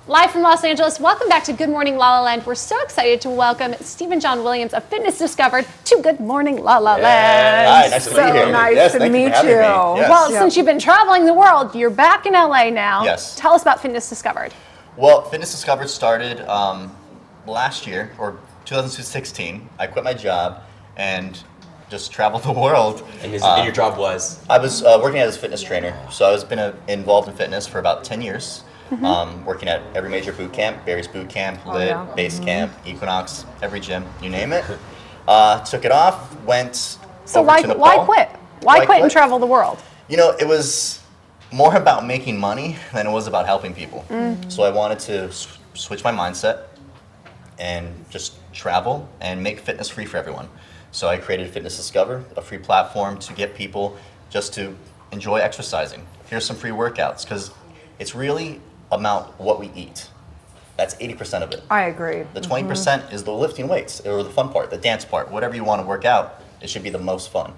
Live from Los Angeles, welcome back to Good Morning La La Land. We're so excited to welcome Stephen John Williams of Fitness Discovered to Good Morning La La Land. Hi, nice to be here. Nice to meet you. Yes. Well, since you've been traveling the world, you're back in LA now. Yes. Tell us about Fitness Discovered. Well, Fitness Discovered started last year, or 2016. I quit my job and just traveled the world. And your job was? I was working as a fitness trainer. So I've been involved in fitness for about 10 years. Working at every major boot camp, Barry's Boot Camp, Lit, Base Camp, Equinox, every gym, you name it. Took it off, went So over to Nepal. why quit? Why quit and travel the world? You know, it was more about making money than it was about helping people. So I wanted to switch my mindset and just travel and make fitness free for everyone. So I created Fitness Discover, a free platform to get people just to enjoy exercising. Here's some free workouts, because it's really about what we eat. That's 80% of it. I agree. The 20% is the lifting weights, or the fun part, the dance part. Whatever you want to work out, it should be the most fun.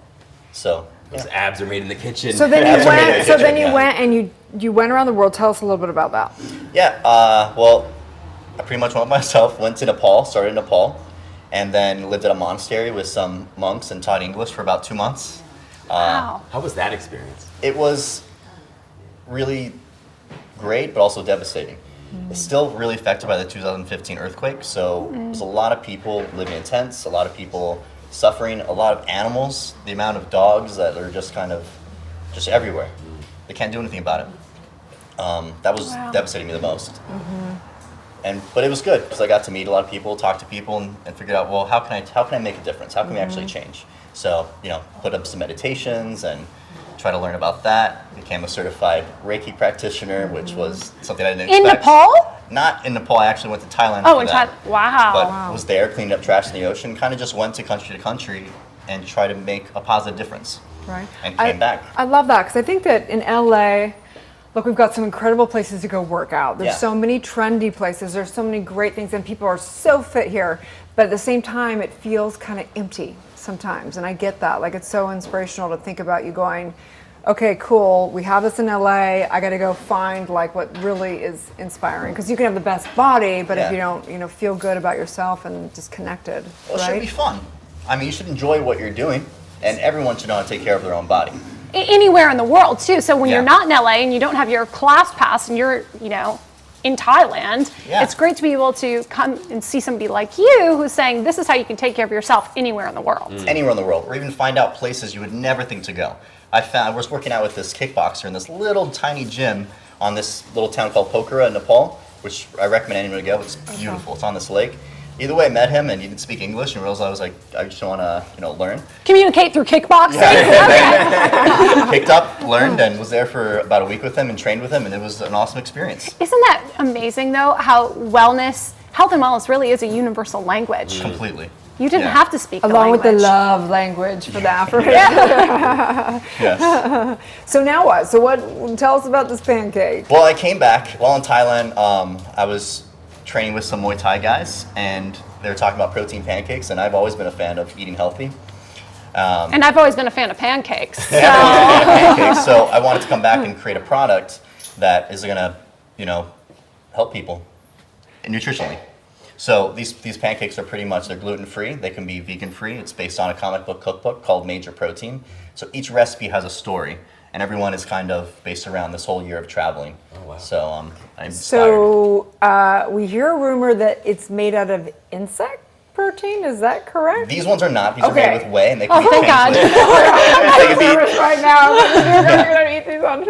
So Those abs are made in the kitchen. So then you went. So then you yeah. went and you went around the world. Tell us a little bit about that. yeah, well, I pretty much went myself. Went to Nepal, started in Nepal, and then lived at a monastery with some monks and taught English for about 2 months. Wow. How was that experience? It was really great, but also devastating. It's still really affected by the 2015 earthquake, so there's a lot of people living in tents, a lot of people suffering, a lot of animals, the amount of dogs that are just kind of just everywhere. They can't do anything about it. That was devastating me the most. But it was good, because I got to meet a lot of people, talk to people, and figured out, well, how can I make a difference? How can we actually change? So, put up some meditations and try to learn about that. Became a certified Reiki practitioner, which was something I didn't expect. In Nepal? Not in Nepal. I actually went to Thailand Oh, for in that. Thailand. Wow. But was there, cleaned up trash in the ocean, kind of just went to country and tried to make a positive difference. Right. And came back. I love that, because I think that in LA, look, we've got some incredible places to go work out. There's so many trendy places. There's so many great things, and people are so fit here. But at the same time, it feels kind of empty sometimes, and I get that. Like, it's so inspirational to think about you going, okay, cool, we have this in LA, I gotta go find like what really is inspiring. Because you can have the best body, but if you don't, feel good about yourself and just connected, Well, it right? should be fun. I mean, you should enjoy what you're doing, and everyone should know how to take care of their own body. Anywhere in the world too. So when Yeah. you're not in LA and you don't have your class pass and you're, in Thailand, it's great to be able to come and see somebody like you who's saying this is how you can take care of yourself anywhere in the world. Anywhere in the world, or even find out places you would never think to go. I was working out with this kickboxer in this little tiny gym on this little town called Pokhara in Nepal, which I recommend anyone to go. It's beautiful. It's on this lake. Either way, I met him and he didn't speak English, and realized I was like, I just want to, learn. Communicate through kickboxing. Picked up, learned, and was there for about a week with him and trained with him, and it was an awesome experience. Isn't that amazing though, how health and wellness really is a universal language. Completely. You didn't have to speak Along the with the language. love language for the African. Yes. So now what? Tell us about this pancake. Well, I came back while in Thailand. I was training with some Muay Thai guys, and they were talking about protein pancakes, and I've always been a fan of eating healthy. And I've always been a fan of pancakes. So. Pancakes, so I wanted to come back and create a product that is gonna, help people nutritionally. So these pancakes are they're gluten-free. They can be vegan-free. It's based on a comic book cookbook called Major Protein. So each recipe has a story, and everyone is kind of based around this whole year of traveling. Oh, wow. So I'm inspired. So we hear a rumor that it's made out of insect protein. Is that correct? These ones are not. These are made with whey, and they can be thank God. changed. I'm nervous right now. You're gonna eat these on.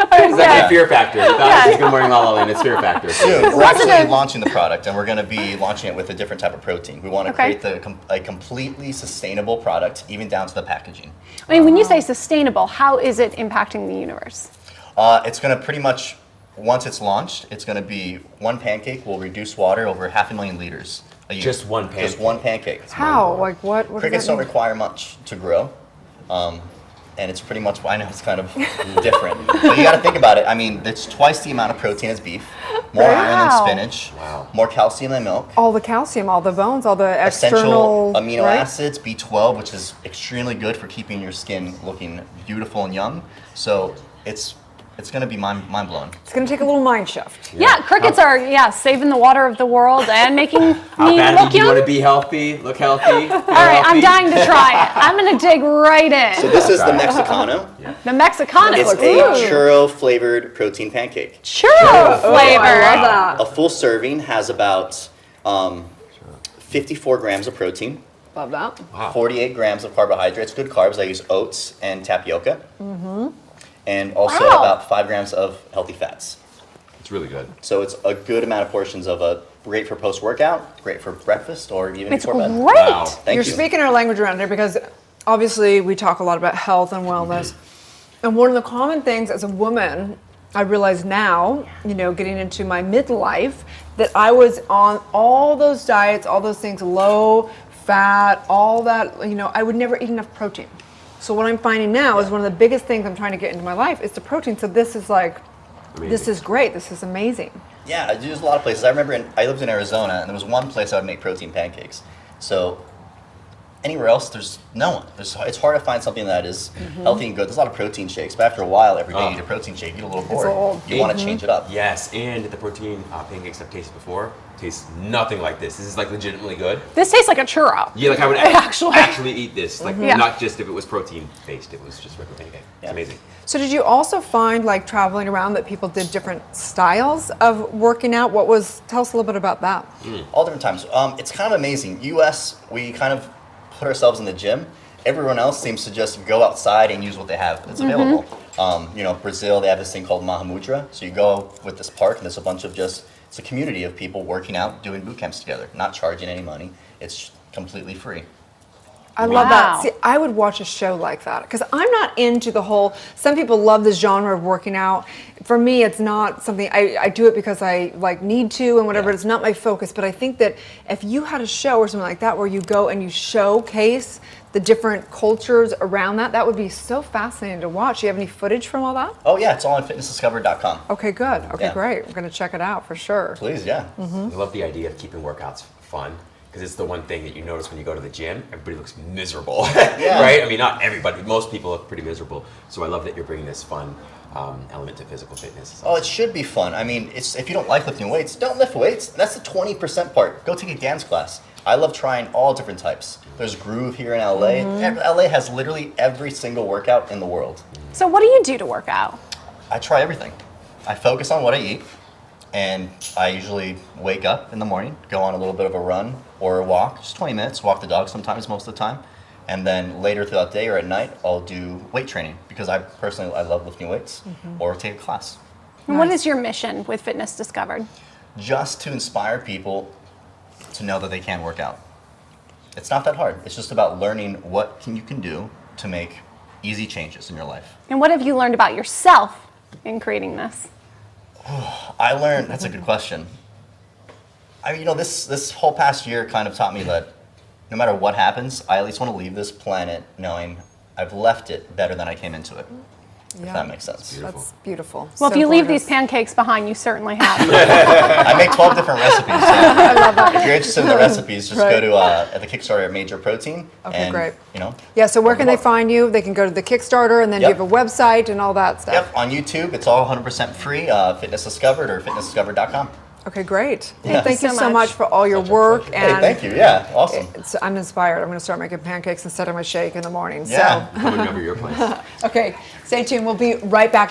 That's a fear factor. It's Good Morning La La Land. It's fear factor. Soon, we're actually launching the product, and we're going to be launching it with a different type of protein. We want to create a completely sustainable product, even down to the packaging. I mean, when you say sustainable, how is it impacting the universe? It's going to pretty much, once it's launched, it's going to be one pancake will reduce water over 500,000 liters a year. Just one pancake? Just one pancake. How? Like what? Crickets don't require much to grow. And it's pretty much, I know it's kind of different. But you got to think about it. I mean, it's twice the amount of protein as beef, more iron than spinach, more calcium than milk. All the calcium, all the bones, all the Essential external amino acids, B12, which is extremely good for keeping your skin looking beautiful and young. So it's it's going to be mind blowing. It's going to take a little mind shift. Yeah, crickets are saving the water of the world and making me How badly look do you want to young. be healthy, look healthy? All right, I'm dying to try it. I'm going to dig right in. So this is the Mexicano. The Mexicana. It's a churro flavored protein pancake. churro flavor. I love that. A full serving has about 54 grams of protein, Love that. Wow. 48 grams of carbohydrates, good carbs. I use oats and tapioca. And also Wow. about 5 grams of healthy fats. It's really good. So it's a good amount of portions of a great for post-workout, great for breakfast, or even It's before great. bed. Wow. Thank You're you. speaking our language around here because obviously we talk a lot about health and wellness. And one of the common things as a woman, I realize now, getting into my midlife, that I was on all those diets, all those things, low fat, all that, I would never eat enough protein. So what I'm finding now is one of the biggest things I'm trying to get into my life is the protein. So this is this is great. This is amazing. Yeah, I use a lot of places. I remember I lived in Arizona, and there was one place I would make protein pancakes. So anywhere else, there's no one. It's hard to find something that is healthy and good. There's a lot of protein shakes, but after a while, every day you eat a protein shake, you get a little bored. old. You want to change it up. Yes, and the protein pancakes I've tasted before taste nothing like this. This is like legitimately good. This tastes like a churro. Yeah, like I would Actually. actually eat this. Like Yeah. not just if it was protein based, it was just regular pancake. It's Yeah. amazing. So did you also find traveling around that people did different styles of working out? Tell us a little bit about that. All different times. It's kind of amazing. U.S., we kind of put ourselves in the gym. Everyone else seems to just go outside and use what they have that's available. Brazil, they have this thing called Mahamudra. So you go with this park, and there's a bunch of it's a community of people working out, doing boot camps together, not charging any money. It's completely free. I love Wow. that. See, I would watch a show like that because I'm not into the whole. Some people love this genre of working out. For me, it's not something I do it because I need to and whatever. Yeah. It's not my focus. But I think that if you had a show or something like that where you go and you showcase the different cultures around that would be so fascinating to watch. Do you have any footage from all that? Oh yeah, it's all on fitnessdiscovered.com. Okay, good. Okay, Yeah. great. I'm going to check it out for sure. Please, yeah. I love the idea of keeping workouts fun because it's the one thing that you notice when you go to the gym. Everybody looks miserable, Yeah. right? I mean, not everybody, but most people look pretty miserable. So I love that you're bringing this fun element to physical fitness. Oh, it should be fun. I mean, if you don't like lifting weights, don't lift weights. That's the 20% part. Go take a dance class. I love trying all different types. There's Groove here in LA. LA has literally every single workout in the world. So what do you do to work out? I try everything. I focus on what I eat, and I usually wake up in the morning, go on a little bit of a run or a walk, just 20 minutes, walk the dog sometimes, most of the time. And then later throughout the day or at night, I'll do weight training because I love lifting weights or take a class. And what is your mission with Fitness Discovered? Just to inspire people to know that they can work out. It's not that hard. It's just about learning what you can do to make easy changes in your life. And what have you learned about yourself in creating this? I learned, that's a good question. This whole past year kind of taught me that no matter what happens, I at least want to leave this planet knowing I've left it better than I came into it. If that makes sense. That's beautiful. Well, So if you leave gorgeous. these pancakes behind, you certainly have. I make 12 different recipes. So if you're interested in the recipes, just go to at the Kickstarter Major Protein. Okay, and, great. Yeah, So where can they find you? They can go to the Kickstarter and then Yep. you have a website and all that stuff. Yep, on YouTube, it's all 100% free, Fitness Discovered or fitnessdiscovered.com. Okay, great. Yeah. Thank you so so much. much for all your work. Hey, And thank you. Yeah, awesome. I'm inspired. I'm going to start making pancakes instead of my shake in the morning. Yeah. Coming over your place. So, okay, stay tuned. We'll be right back.